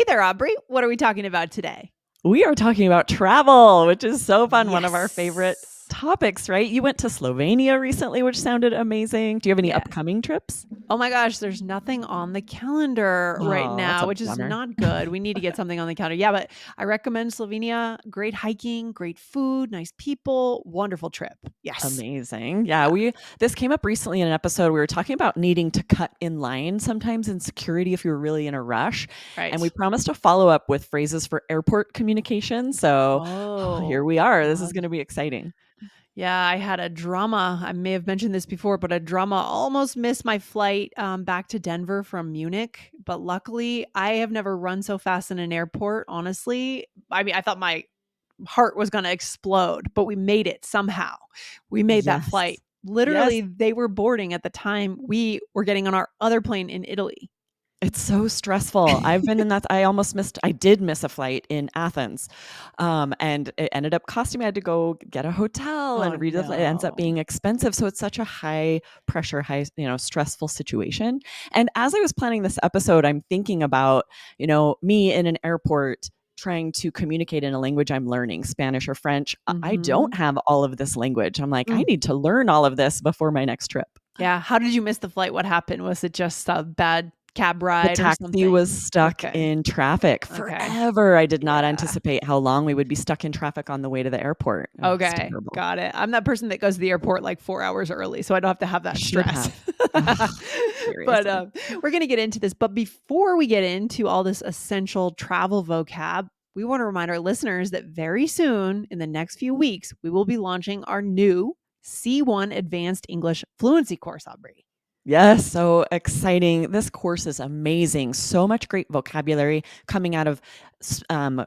there, Aubrey. What are we talking about today? We are talking about travel, which is so fun. One of our favorite Yes. topics, right? You went to Slovenia recently, which sounded amazing. Do you have any Yes. upcoming trips? Oh my gosh, there's nothing on the calendar right Oh, that's now, a which is bummer. not good. We need to get something on the calendar. Yeah, but I recommend Slovenia. Great hiking, great food, nice people, wonderful trip. Yes. Amazing. Yeah, Yeah. this came up recently in an episode. We were talking about needing to cut in line sometimes in security if you're really in a rush. And we Right. promised to follow up with phrases for airport communication. So here Oh, we are. This is love. going to be exciting. Yeah, I had a drama. I may have mentioned this before, but a drama almost missed my flight back to Denver from Munich. But luckily, I have never run so fast in an airport. Honestly, I mean, I thought my heart was going to explode, but we made it somehow. We made that flight. Yes. Literally, Yes. they were boarding at the time we were getting on our other plane in Italy. It's so stressful. I've been in that. I did miss a flight in Athens. And it ended up costing me. I had to go get a hotel Oh and read the flight. It ends up no. being expensive. So it's such a high pressure, stressful situation. And as I was planning this episode, I'm thinking about, me in an airport trying to communicate in a language I'm learning, Spanish or French. I don't Mhm. have all of this language. I'm like, I Mm. need to learn all of this before my next trip. Yeah, how did you miss the flight? What happened? Was it just a bad cab The ride or taxi was something? stuck Okay. in traffic Okay. forever. I did not Yeah. anticipate how long we would be stuck in traffic on the way to the airport. It was Okay, terrible. got it. I'm that person that goes to the airport like 4 hours early, so I don't have to have I that should stress. have. Ugh, But, seriously. we're gonna get into this, but before we get into all this essential travel vocab, we wanna remind our listeners that very soon, in the next few weeks, we will be launching our new C1 Advanced English Fluency course, Aubrey. Yes, so exciting. This course is amazing. So much great vocabulary coming out of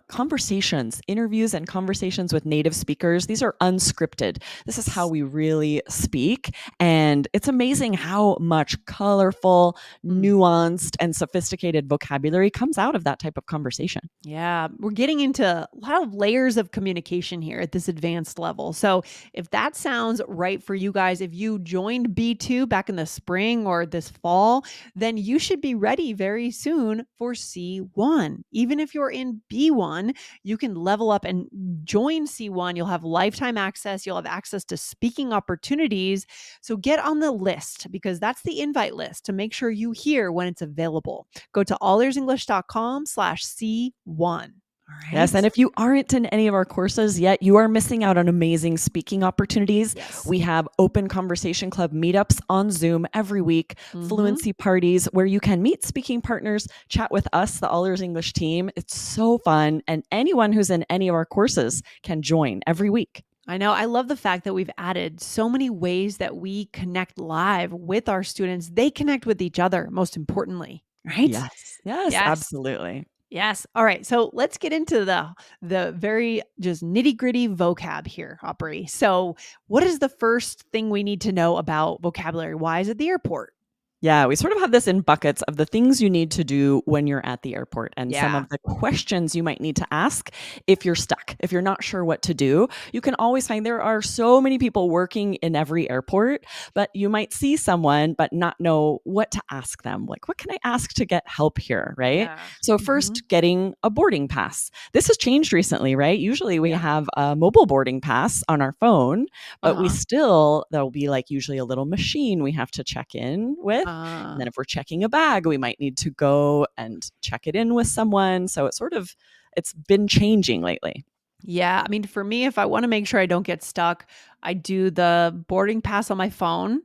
conversations, interviews, and conversations with native speakers. These are unscripted. This is how we really speak. And it's amazing how much colorful, Mm. nuanced, and sophisticated vocabulary comes out of that type of conversation. Yeah, we're getting into a lot of layers of communication here at this advanced level. So, if that sounds right for you guys, if you joined B2 back in the spring or this fall, then you should be ready very soon for C1. Even if you're in B1, you can level up and join C1. You'll have lifetime access, you'll have access to speaking opportunities. So, get on the list because that's the invite list to make sure you hear when it's available. Go to allearsenglish.com/C1. All Yes, and right. if you aren't in any of our courses yet, you are missing out on amazing speaking opportunities. Yes. We have open conversation club meetups on Zoom every week, Mhm. fluency parties where you can meet speaking partners, chat with us, the All Ears English team. It's so fun, and anyone who's in any of our courses can join every week. I know. I love the fact that we've added so many ways that we connect live with our students. They connect with each other, most importantly, right? Yes, yes, Yes. absolutely. Yes. All right. So let's get into the very just nitty-gritty vocab here, Aubrey. So, what is the first thing we need to know about vocabulary wise at the airport? Yeah, we sort of have this in buckets of the things you need to do when you're at the airport and some Yeah. of the questions you might need to ask if you're stuck, if you're not sure what to do. You can always find there are so many people working in every airport, but you might see someone but not know what to ask them. Like, what can I ask to get help here, right? Yeah. So, Mhm. first, getting a boarding pass. This has changed recently, right? Usually we Yeah. have a mobile boarding pass on our phone, but Uh-huh. there'll be like usually a little machine we have to check in with. And Uh, then if we're checking a bag, we might need to go and check it in with someone. So it's been changing lately. yeah, I mean, for me, if I wanna make sure I don't get stuck, I do the boarding pass on my phone,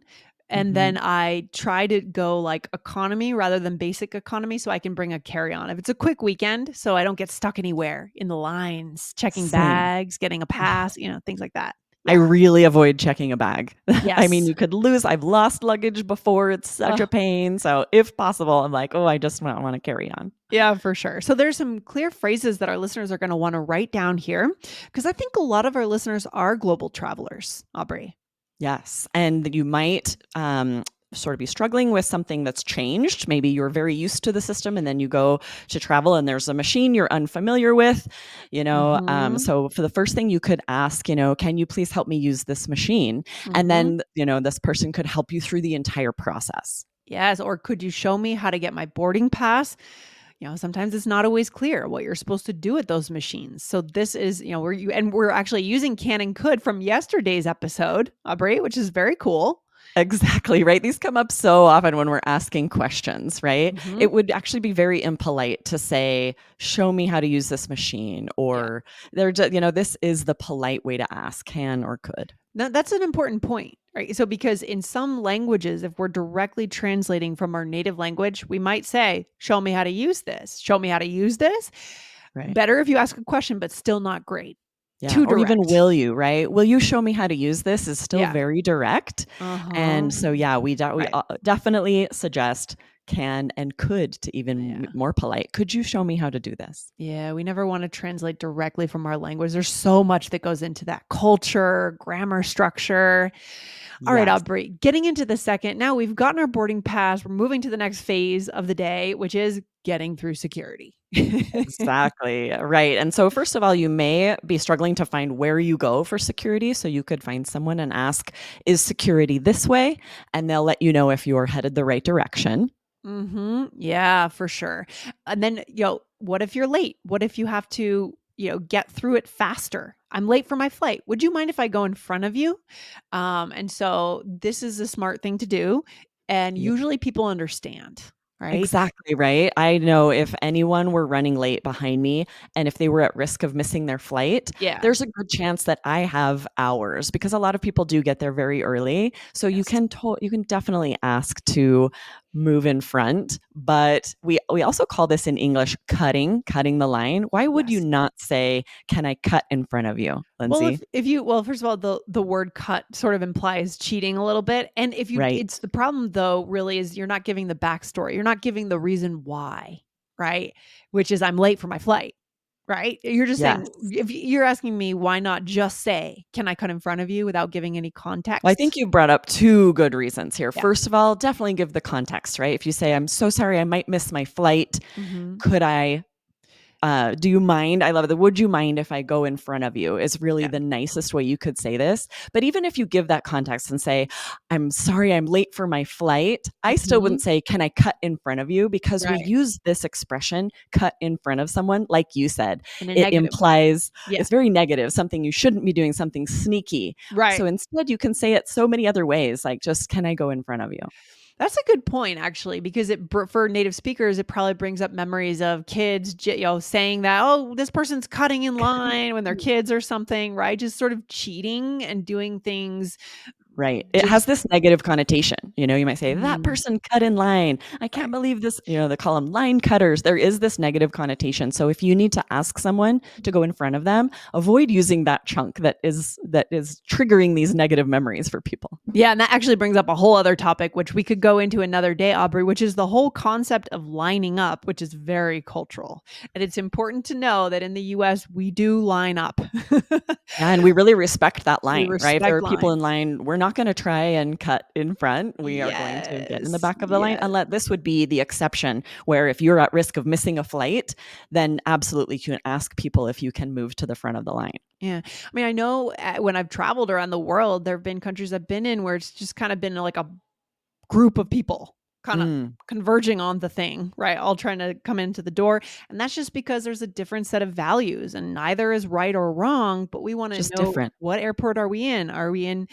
and Hmm. then I try to go, like, economy rather than basic economy so I can bring a carry-on. If it's a quick weekend, so I don't get stuck anywhere in the lines, checking Same. bags, getting a pass, things like that. I Yeah. really avoid checking a bag. I mean, Yes. you could lose. I've lost luggage before. It's such a Ugh, pain. So if possible, I'm like, oh, I just want to carry on. yeah, for sure. So there's some clear phrases that our listeners are gonna wanna write down here because I think a lot of our listeners are global travelers, Aubrey. Yes. And you might sort of be struggling with something that's changed. Maybe you're very used to the system and then you go to travel and there's a machine you're unfamiliar with, Mhm. So for the first thing you could ask, can you please help me use this machine? And Mhm. then, this person could help you through the entire process. Yes, or could you show me how to get my boarding pass? Sometimes it's not always clear what you're supposed to do with those machines. So this is, we're actually using can and could from yesterday's episode, Aubrey, which is very cool. Exactly, right? These come up so often when we're asking questions, right? Mhm. It would actually be very impolite to say, "Show me how to use this machine," Yeah. or this is the polite way to ask, can or could. No, that's an important point, right? So, because in some languages, if we're directly translating from our native language, we might say, "Show me how to use this. Show me how to use this." Right. Better if you ask a question, but still not great. Yeah, Too or even direct. will you, right? Will you show me how to use this is still Yeah. very direct. Uh-huh. And so yeah, we Right. definitely suggest can and could to even Yeah. more polite. Could you show me how to do this? Yeah, we never want to translate directly from our language. There's so much that goes into that culture, grammar structure. All right, Yes. Aubrey, getting into the second. Now we've gotten our boarding pass. We're moving to the next phase of the day, which is getting through security. Exactly, right, and so first of all, you may be struggling to find where you go for security, so you could find someone and ask, "Is security this way?" And they'll let you know if you're headed the right direction. Yeah, for sure. And then, what if you're late? What if you have to, get through it faster? I'm late for my flight. Would you mind if I go in front of you? And so this is a smart thing to do. And usually people understand, right? Exactly, right? I know if anyone were running late behind me and if they were at risk of missing their flight, Yeah. there's a good chance that I have hours because a lot of people do get there very early. So you Yes. can you can definitely ask to move in front, but we also call this in English cutting the line. Why would you Yes. not say, "Can I cut in front of you?" Well, Lindsay? first of all, the word cut sort of implies cheating a little bit. And if you Right. it's the problem though, really is you're not giving the backstory. You're not giving the reason why, right? Which is I'm late for my flight. Right? You're just saying Yes. if you're asking me why not just say, "Can I cut in front of you?" without giving any Well, I think context? you brought up two good reasons here. Yeah. First of all, definitely give the context, right? If you say, "I'm so sorry, I might miss my flight. Mhm. Could I do you mind?" I love the "would you mind if I go in front of you?" is really Yeah. the nicest way you could say this. But even if you give that context and say, "I'm sorry, I'm late for my flight," I still Mhm. wouldn't say, "Can I cut in front of you?" Because we Right. use this expression, cut in front of someone, like you said. In a It negative way. implies Yeah. it's very negative, something you shouldn't be doing, something sneaky. Right. So instead, you can say it so many other ways, like just, "Can I go in front of you?" That's a good point, actually, because for native speakers, it probably brings up memories of kids, saying that, "Oh, this person's cutting in line" when they're kids or something, right? Just sort of cheating and doing things Right. It has just this negative connotation. You might say, "That Mhm. person cut in line. I Right. can't believe this." They call them line cutters. There is this negative connotation. So if you need to ask someone to go in front of them, avoid using that chunk that is triggering these negative memories for people. Yeah, and that actually brings up a whole other topic, which we could go into another day, Aubrey, which is the whole concept of lining up, which is very cultural. And it's important to know that in the US, we do line up. Yeah, and we really respect that We line, right? If there respect are people in lines. line, we're not gonna try and cut in front. We are going to get in the Yes. back of the line, Yes. unless this would be the exception, where if you're at risk of missing a flight, then absolutely you can ask people if you can move to the front of the line. Yeah. I mean, I know when I've traveled around the world, there have been countries I've been in where it's just kind of been like a group of people kind of Mm, converging on the thing, right? All trying to come into the door. And that's just because there's a different set of values and neither is right or wrong, but we want to just know different. what airport are we in? Are we in,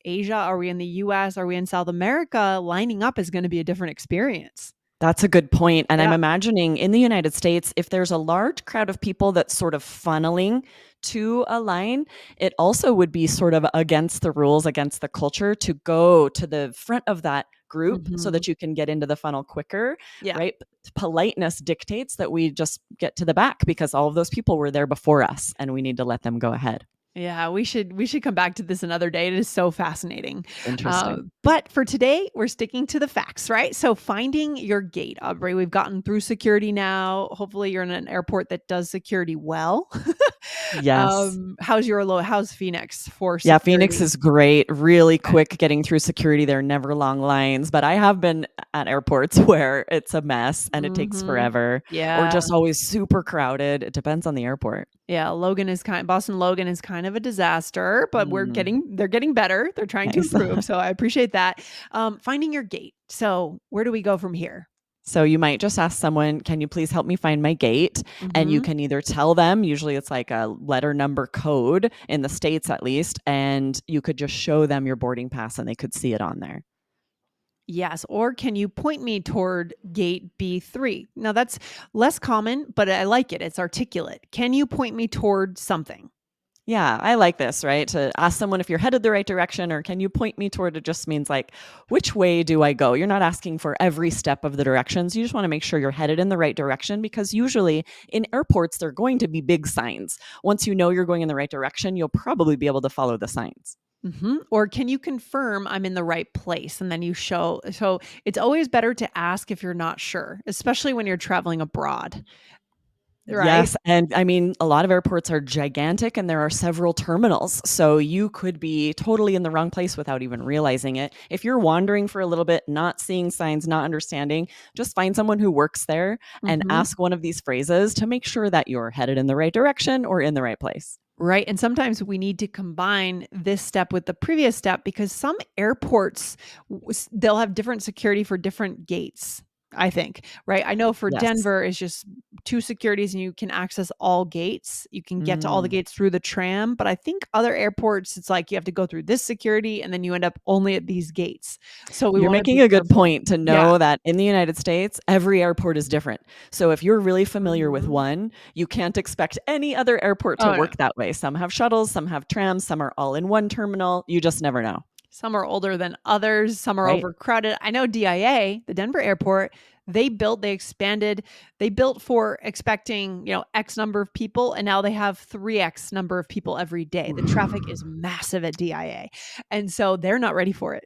Asia? Are we in the US? Are we in South America? Lining up is going to be a different experience. That's a good point, and I'm Yeah. imagining in the United States, if there's a large crowd of people that's sort of funneling to a line, it also would be sort of against the rules, against the culture to go to the front of that group so Mhm. that you can get into the funnel quicker, Yeah. right? Politeness dictates that we just get to the back because all of those people were there before us and we need to let them go ahead. Yeah, we should come back to this another day. It is so fascinating. Interesting. But for today, we're sticking to the facts, right? So finding your gate, Aubrey. We've gotten through security now. Hopefully, you're in an airport that does security well. Yes. How's Phoenix for Yeah, Phoenix security? is great, really Okay. quick getting through security. There are never long lines, but I have been at airports where it's a mess and it takes Mhm. forever or Yeah. just always super crowded. It depends on the airport. Yeah, Boston Logan is kind of a disaster, but Mm, they're getting better. They're trying to nice. improve, so I appreciate that. Finding your gate. So, where do we go from here? So you might just ask someone, can you please help me find my gate? And you Mhm. can either tell them, usually it's like a letter number code in the States at least, and you could just show them your boarding pass and they could see it on there. Yes, or can you point me toward gate B3? Now that's less common, but I like it. It's articulate. Can you point me toward something? Yeah, I like this, right? To ask someone if you're headed the right direction or can you point me toward, it just means like, which way do I go? You're not asking for every step of the directions. You just want to make sure you're headed in the right direction because usually in airports, there are going to be big signs. Once you know you're going in the right direction, you'll probably be able to follow the signs. Or can you confirm I'm in the right place? And then you show. So it's always better to ask if you're not sure, especially when you're traveling abroad, right? Yes, and I mean, a lot of airports are gigantic and there are several terminals. So you could be totally in the wrong place without even realizing it. If you're wandering for a little bit, not seeing signs, not understanding, just find someone who works there and hmm ask one of these phrases to make sure that you're headed in the right direction or in the right place. Right. And sometimes we need to combine this step with the previous step because some airports, they'll have different security for different gates. I think, right? I know for Yes. Denver, it's just two securities and you can access all gates. You can get to all the Mm. gates through the tram. But I think other airports, it's like you have to go through this security and then you end up only at these gates. So we You're want to making be a good careful. point to Yeah. know that in the United States, every airport is different. So if you're really familiar with Mhm. one, you can't expect any other airport to Oh, no. work that way. Some have shuttles, some have trams, some are all in one terminal. You just never know, Some are older than others, some are right? overcrowded. I know DIA, the Denver airport, they expanded, they built for expecting, X number of people, and now they have 3X number of people every day. The traffic is massive at DIA, and so they're not ready for it.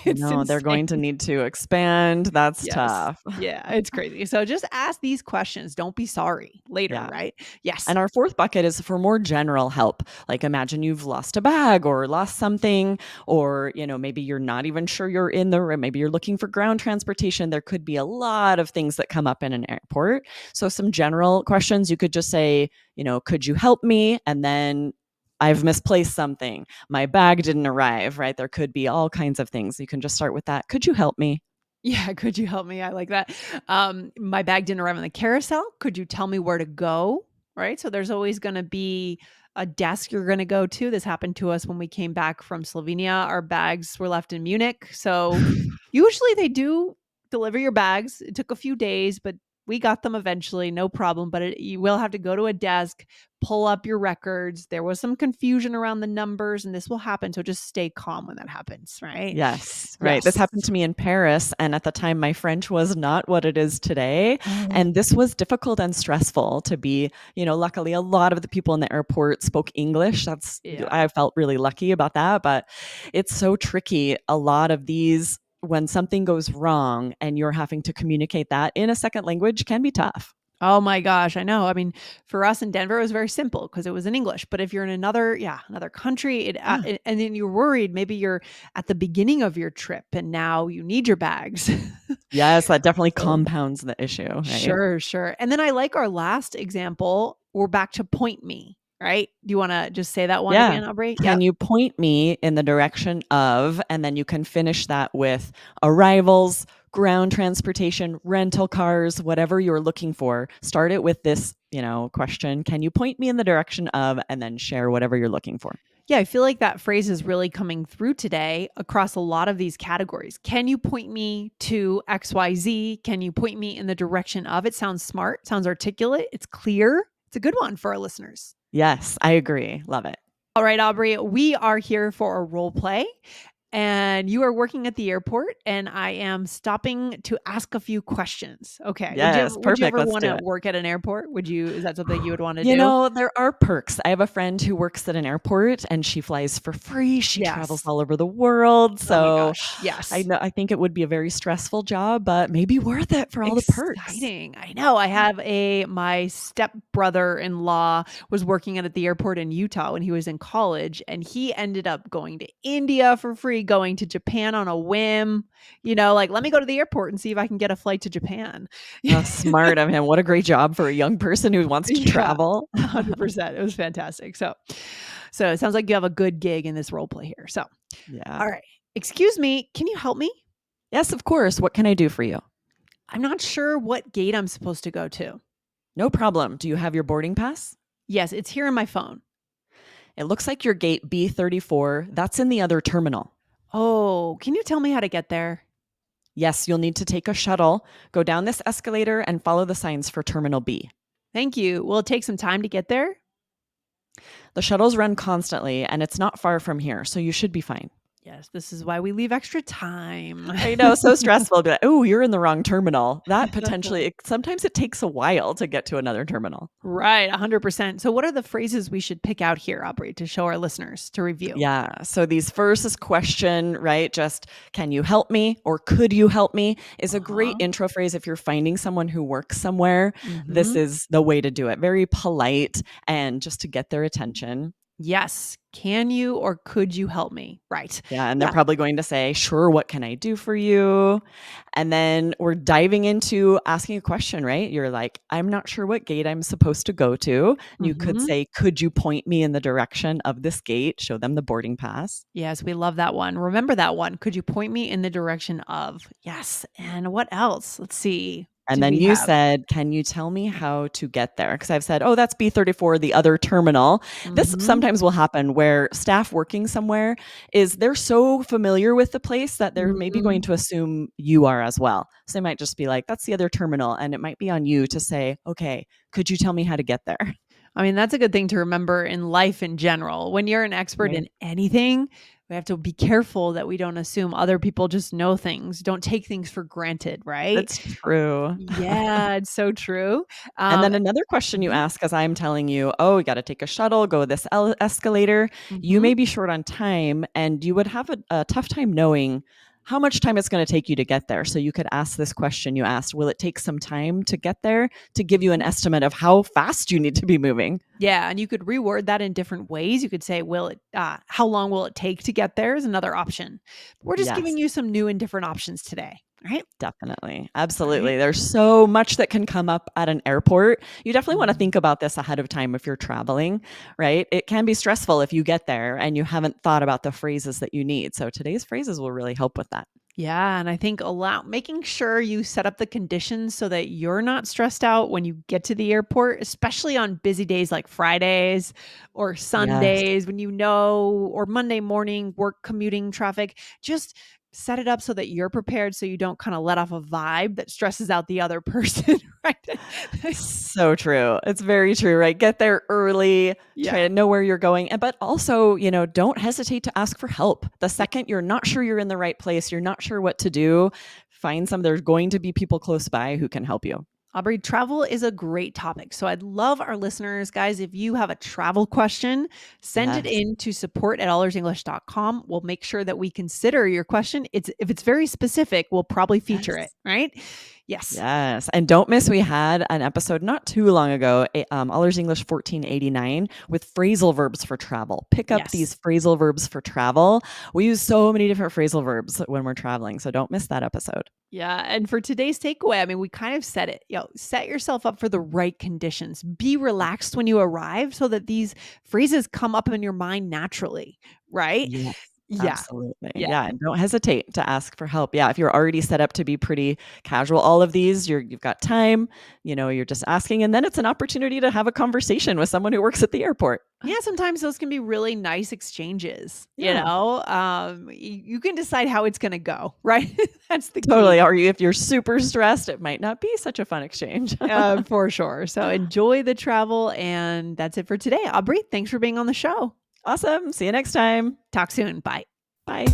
It's No, they're insane. going to need to expand. That's Yes. tough. Yeah, it's crazy. So just ask these questions. Don't be sorry later, Yeah. right? Yes. And our fourth bucket is for more general help. Like imagine you've lost a bag or lost something, or maybe you're not even sure you're in the room. Maybe you're looking for ground transportation. There could be a lot of things that come up in an airport. So some general questions you could just say, could you help me? And then I've misplaced something. My bag didn't arrive, right? There could be all kinds of things. You can just start with that. Could you help me? Yeah, could you help me? I like that. My bag didn't arrive on the carousel. Could you tell me where to go? Right? So there's always gonna be a desk you're gonna go to. This happened to us when we came back from Slovenia. Our bags were left in Munich. So usually they do deliver your bags. It took a few days, but we got them eventually, no problem. But you will have to go to a desk, pull up your records. There was some confusion around the numbers, and this will happen. So just stay calm when that happens, right? Yes, right. This Yes. happened to me in Paris, and at the time, my French was not what it is today. Oh, And this was difficult and stressful to be, luckily, a lot of the people in the airport spoke English. yeah. I felt really lucky about that, but it's so tricky. A lot of these, when something goes wrong and you're having to communicate that in a second language, can be tough. Oh my gosh, I know. I mean, for us in Denver, it was very simple because it was in English. But if you're in another country, Yeah. and then you're worried, maybe you're at the beginning of your trip and now you need your bags. Yes, that definitely So compounds the issue, right? sure, sure. And then I like our last example. We're back to point me, right? Do you want to just say that one Yeah. again, Aubrey? Can Yep. you point me in the direction of, and then you can finish that with arrivals, ground transportation, rental cars, whatever you're looking for. Start it with this, question. Can you point me in the direction of, and then share whatever you're looking for. Yeah, I feel like that phrase is really coming through today across a lot of these categories. Can you point me to XYZ? Can you point me in the direction of? It sounds smart, sounds articulate, it's clear. It's a good one for our listeners. Yes, I agree. Love it. All right, Aubrey, we are here for a role play. And you are working at the airport, and I am stopping to ask a few questions. Okay. Would you Yes, ever would you perfect. ever Let's do wanna it. work at an airport? Is that something you would wanna do? There are perks. I have a friend who works at an airport and she flies for free. She travels Yes. all over the world. Oh my So gosh. I Yes. know I think it would be a very stressful job, but maybe worth it for all the perks. Exciting. I know. I have my stepbrother-in-law was working at the airport in Utah when he was in college, and he ended up going to India for free, going to Japan on a whim, like, "Let me go to the airport and see if I can get a flight to Japan." Smart of him. What a great job for a young person who wants to Yeah, travel. 100%. It was fantastic. So it sounds like you have a good gig in this role play here. So, Yeah. all right. Excuse me, can you help me? Yes, of course. What can I do for you? I'm not sure what gate I'm supposed to go to. No problem. Do you have your boarding pass? Yes, it's here in my phone. It looks like your gate B34. That's in the other terminal. Oh, can you tell me how to get there? Yes, you'll need to take a shuttle, go down this escalator, and follow the signs for Terminal B. Thank you. Will it take some time to get there? The shuttles run constantly, and it's not far from here, so you should be fine. Yes, this is why we leave extra time. I know, so stressful. Be like, oh, you're in the wrong terminal. That potentially, sometimes it takes a while to get to another terminal. Right, 100%. So, what are the phrases we should pick out here, Aubrey, to show our listeners to review? Yeah. So these first is question, right? Just can you help me or could you help me is a great Uh-huh. intro phrase if you're finding someone who works somewhere. This Mhm. is the way to do it. Very polite and just to get their attention. Yes. Can you or could you help me? Right. Yeah, and they're Yeah. probably going to say, "Sure, what can I do for you?" And then we're diving into asking a question, right? You're like, "I'm not sure what gate I'm supposed to go to." And you could Mhm. say, "Could you point me in the direction of this gate?" Show them the boarding pass. Yes, we love that one. Remember that one. Could you point me in the direction of? Yes. And what else? Let's see. And Do then we you have? said, "Can you tell me how to get there?" Because I've said, "Oh, that's B34, the other terminal." This Mhm. sometimes will happen where staff working somewhere is they're so familiar with the place that they're maybe going Mhm. to assume you are as well. So they might just be like, "That's the other terminal." And it might be on you to say, "Okay, could you tell me how to get there?" I mean, that's a good thing to remember in life in general. When you're an expert Right? in anything, we have to be careful that we don't assume other people just know things. Don't take things for granted, right? That's true. Yeah, it's so true. And Um, then another question you mhm, ask as I'm telling you, "Oh, we gotta take a shuttle, go this escalator." You mhm. may be short on time, and you would have a tough time knowing how much time it's gonna take you to get there. So you could ask this question you asked, "Will it take some time to get there?" To give you an estimate of how fast you need to be moving. Yeah, and you could reword that in different ways. You could say, how long will it take to get there is another option. We're just Yes. giving you some new and different options today, right? Definitely. All right. Absolutely. There's so much that can come up at an airport. You definitely want to Mhm. think about this ahead of time if you're traveling, right? It can be stressful if you get there and you haven't thought about the phrases that you need. So today's phrases will really help with that. Yeah, and I think making sure you set up the conditions so that you're not stressed out when you get to the airport, especially on busy days like Fridays or Yes. Sundays when or Monday morning work commuting traffic. Just set it up so that you're prepared so you don't kind of let off a vibe that stresses out the other person, right? So true. It's very true, right? Get there early, try Yeah. to know where you're going, but also, don't hesitate to ask for help. The second you're not sure you're in the right place, you're not sure what to do, there's going to be people close by who can help you. Aubrey, travel is a great topic. So I'd love our listeners, guys, if you have a travel question, send it Yes. in to support@allearsenglish.com. We'll make sure that we consider your question. If it's very specific, we'll probably feature it, Yes. right? Yes. Yes, and don't miss we had an episode not too long ago, Allers English 1489 with phrasal verbs for travel. Pick up these Yes. phrasal verbs for travel. We use so many different phrasal verbs when we're traveling, so don't miss that episode. Yeah. And for today's takeaway, I mean, we kind of said it, set yourself up for the right conditions. Be relaxed when you arrive so that these phrases come up in your mind naturally, right? Yes, Yeah. absolutely. Yeah. Yeah, and don't hesitate to ask for help. Yeah, if you're already set up to be pretty casual, all of these, you've got time, you're just asking, and then it's an opportunity to have a conversation with someone who works at the airport. Yeah, sometimes those can be really nice exchanges, Yeah. you can decide how it's gonna go, right? That's the Totally, key. or if you're super stressed, it might not be such a fun exchange. For sure. So enjoy the travel, and that's it for today. Aubrey, thanks for being on the show. Awesome. See you next time. Talk soon. Bye. Bye.